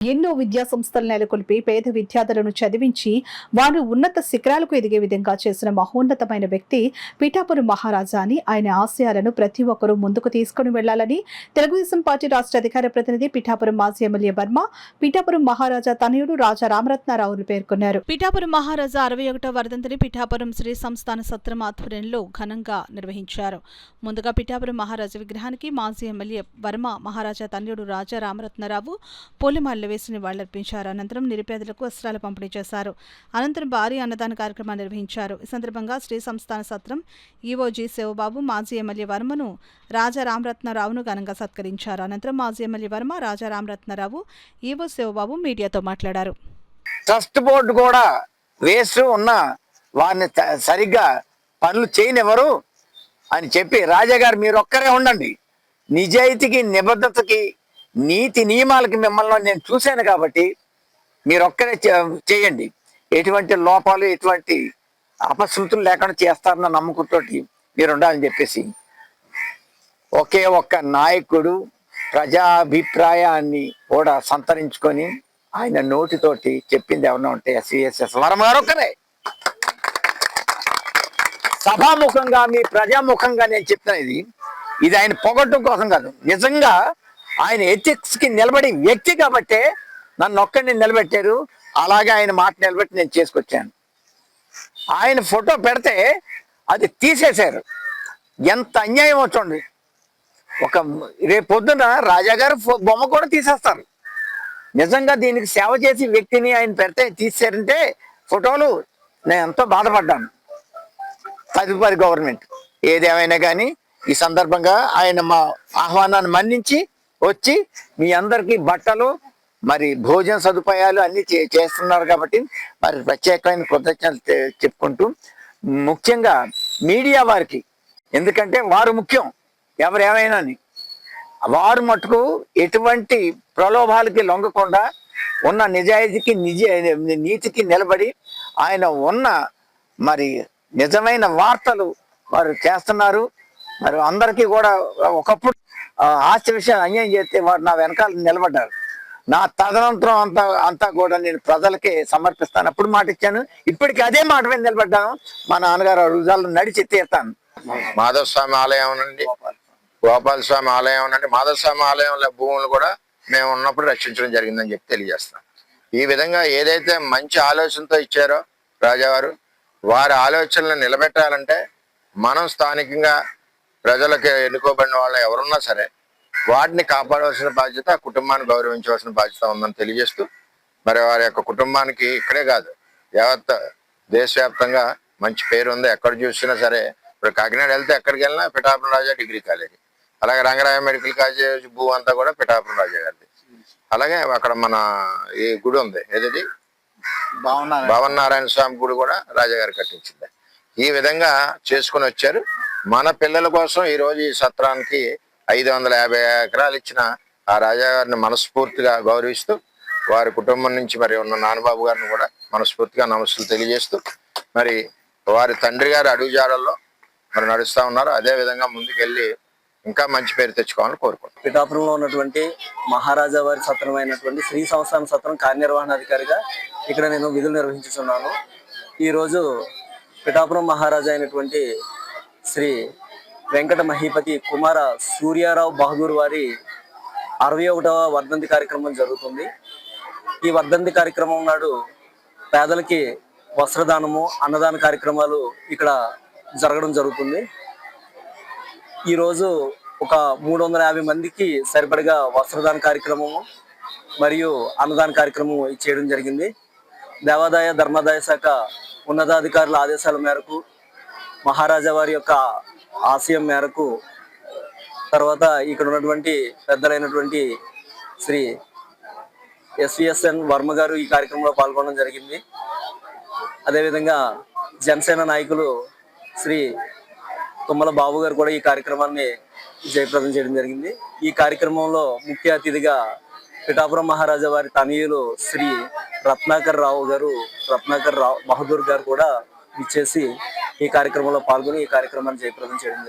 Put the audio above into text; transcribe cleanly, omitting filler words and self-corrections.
ఎన్నో విద్యా సంస్థలు నెలకొల్పి పేద విద్యార్థులను చదివించి వారు ఉన్నత శిఖరాలకు ఎదిగే విధంగా చేసిన మహోన్నతమైన వ్యక్తి పిఠాపురం మహారాజా అని ఆయన ఆశయాలను ప్రతి ఒక్కరూ ముందుకు తీసుకుని వెళ్లాలని తెలుగుదేశం పార్టీ రాష్ట్ర అధికార ప్రతినిధి పిఠాపురం మాజీ ఎమ్మెల్యే వర్మ పిఠాపురం మహారాజా తనయుడు రాజా రామరత్నారావులు పేర్కొన్నారు. పిఠాపురం మహారాజా 61వ వర్ధంతిని పిఠాపురం శ్రీ సంస్థాన సత్రం ఆధ్వర్యంలో ఘనంగా నిర్వహించారు. ముందుగా పిఠాపురం మహారాజా విగ్రహానికి మాజీ ఎమ్మెల్యే వర్మ మహారాజా తనయుడు రాజా రామరత్నారావు పూలమాలలు వేసి నివాళులర్పించారు. అనంతరం నిరుపేదలకు వస్త్రాలు పంపిణీ చేశారు. అనంతరం భారీ అన్నదాన కార్యక్రమాన్ని నిర్వహించారు. ఈ సందర్భంగా శ్రీ సంస్థాన సత్రం ఈవోజీ శివబాబు మాజీ ఎమ్మెల్యే వర్మను రాజా రామరత్నారావును ఘనంగా సత్కరించారు. అనంతరం మాజీ ఎమ్మెల్యే వర్మ రాజా రామరత్నారావు ఈవో శివబాబు మీడియాతో మాట్లాడారు. ట్రస్ట్ బోర్డు కూడా వేస్తూ ఉన్న వారిని సరిగ్గా పనులు చేయనివ్వరు అని చెప్పి రాజాగారు మీరు ఒక్కరే ఉండండి, నిజాయితీకి నిబద్ధతకి నీతి నియమాలకి మిమ్మల్ని నేను చూశాను కాబట్టి మీరు ఒక్కరే చేయండి, ఎటువంటి లోపాలు ఎటువంటి అపశృతులు లేకుండా చేస్తారన్న నమ్మకంతో మీరు ఉండాలని చెప్పేసి ఒకే ఒక్క నాయకుడు ప్రజాభిప్రాయాన్ని కూడా సంతరించుకొని ఆయన నోటితోటి చెప్పింది ఏమన్నా ఉంటే ఎస్విఎస్ఎస్ వర్మ గారు ఒక్కరే. సభాముఖంగా మీ ప్రజాముఖంగా నేను చెప్తున్నది ఇది ఆయన పొగట్టం కోసం కాదు, నిజంగా ఆయన ఎథిక్స్ కి నిలబడి వ్యక్తి కాబట్టే నన్ను ఒక్కడిని నిలబెట్టారు. అలాగే ఆయన మాట నిలబెట్టి నేను చేసుకొచ్చాను. ఆయన ఫోటో పెడితే అది తీసేశారు, ఎంత అన్యాయం చూడండి. ఒక రేపు పొద్దున రాజాగారు బొమ్మ కూడా తీసేస్తారు. నిజంగా దీనికి సేవ చేసి వ్యక్తిని ఆయన పెడితే తీసారంటే ఫోటోలు నేను ఎంతో బాధపడ్డాను. తదుపరి గవర్నమెంట్ ఏదేమైనా కానీ ఈ సందర్భంగా ఆయన మా ఆహ్వానాన్ని మన్నించి వచ్చి మీ అందరికీ బట్టలు మరి భోజన సదుపాయాలు అన్ని చేస్తున్నారు కాబట్టి మరి ప్రత్యేకమైన కృతజ్ఞతలు చెప్పుకుంటూ, ముఖ్యంగా మీడియా వారికి, ఎందుకంటే వారు ముఖ్యం ఎవరేమైనా వారు మటుకు ఎటువంటి ప్రలోభాలకి లొంగకుండా ఉన్న నిజాయితీకి నీతికి నిలబడి ఆయన ఉన్న మరి నిజమైన వార్తలు వారు చేస్తున్నారు. మరి అందరికీ కూడా ఒకప్పుడు ఆస్తి విషయాలు అన్యాయం చేస్తే వారు నా వెనకాల నిలబడ్డారు. నా తదనంతరం అంతా కూడా నేను ప్రజలకే సమర్పిస్తాను. అప్పుడు మాట ఇచ్చాను, ఇప్పటికీ అదే మాట మీద నిలబడ్డాను. మా నాన్నగారు అడుగుజాలు నడిచి తీరుతాను. మాధవ స్వామి ఆలయం నుండి గోపాల స్వామి ఆలయం నుండి మాధవ స్వామి ఆలయంలో భూములు కూడా మేము ఉన్నప్పుడు రక్షించడం జరిగిందని చెప్పి తెలియజేస్తాం. ఈ విధంగా ఏదైతే మంచి ఆలోచనతో ఇచ్చారో రాజావారు, వారి ఆలోచనలు నిలబెట్టాలంటే మనం స్థానికంగా ప్రజలకు ఎన్నుకోబడిన వాళ్ళు ఎవరున్నా సరే వాటిని కాపాడవలసిన బాధ్యత, కుటుంబాన్ని గౌరవించవలసిన బాధ్యత ఉందని తెలియజేస్తూ, మరి వారి యొక్క కుటుంబానికి ఇక్కడే కాదు యావత్ దేశవ్యాప్తంగా మంచి పేరు ఉంది. ఎక్కడ చూసినా సరే, ఇప్పుడు కాకినాడ వెళ్తే ఎక్కడికి వెళ్ళినా పిఠాపురం రాజా డిగ్రీ కాలేజీ, అలాగే రంగరాయ మెడికల్ కాలేజ్ భూ అంతా కూడా పిఠాపురం రాజా గారిది. అలాగే అక్కడ మన ఈ గుడి ఉంది, ఏది భావనారాయణ స్వామి గుడి కూడా రాజాగారు కట్టించింది. ఈ విధంగా చేసుకుని వచ్చారు. మన పిల్లల కోసం ఈ రోజు ఈ సత్రానికి 550 ఎకరాలు ఇచ్చిన ఆ రాజాగారిని మనస్ఫూర్తిగా గౌరవిస్తూ, వారి కుటుంబం నుంచి మరి ఉన్న నాన్నబాబు గారిని కూడా మనస్ఫూర్తిగా నమస్సులు తెలియజేస్తూ, మరి వారి తండ్రి గారి అడుగుజాడల్లో మరి నడుస్తూ ఉన్నారు. అదే విధంగా ముందుకెళ్ళి ఇంకా మంచి పేరు తెచ్చుకోవాలని కోరుకుంటున్నాను. పిఠాపురంలో ఉన్నటువంటి మహారాజా వారి సత్రం అయినటువంటి శ్రీ సంస్థాన సత్రం కార్యనిర్వహణాధికారిగా ఇక్కడ నేను విధులు నిర్వహించుతున్నాను. ఈరోజు పిఠాపురం మహారాజా అయినటువంటి శ్రీ వెంకట మహీపతి కుమార సూర్యారావు బహదూర్ వారి 61వ వర్ధంతి కార్యక్రమం జరుగుతుంది. ఈ వర్ధంతి కార్యక్రమం నాడు పేదలకి వస్త్రదానము, అన్నదాన కార్యక్రమాలు ఇక్కడ జరగడం జరుగుతుంది. ఈరోజు ఒక 350 మందికి సరిపడగా వస్త్రదాన కార్యక్రమము మరియు అన్నదాన కార్యక్రమం చేయడం జరిగింది. దేవాదాయ ధర్మాదాయ శాఖ ఉన్నతాధికారుల ఆదేశాల మేరకు, మహారాజా వారి యొక్క ఆశయం మేరకు, తర్వాత ఇక్కడ ఉన్నటువంటి పెద్దలైనటువంటి శ్రీ ఎస్విఎస్ఎన్ వర్మ గారు ఈ కార్యక్రమంలో పాల్గొనడం జరిగింది. అదేవిధంగా జనసేన నాయకులు శ్రీ తుమ్మల బాబు గారు కూడా ఈ కార్యక్రమాన్ని జయప్రదం చేయడం జరిగింది. ఈ కార్యక్రమంలో ముఖ్య అతిథిగా పిఠాపురం మహారాజా వారి తనయులు శ్రీ రత్నాకర్ బహదూర్ గారు కూడా ఇచ్చేసి ఈ కార్యక్రమంలో పాల్గొని ఈ కార్యక్రమాన్ని జయప్రదం చేయడం జరిగింది.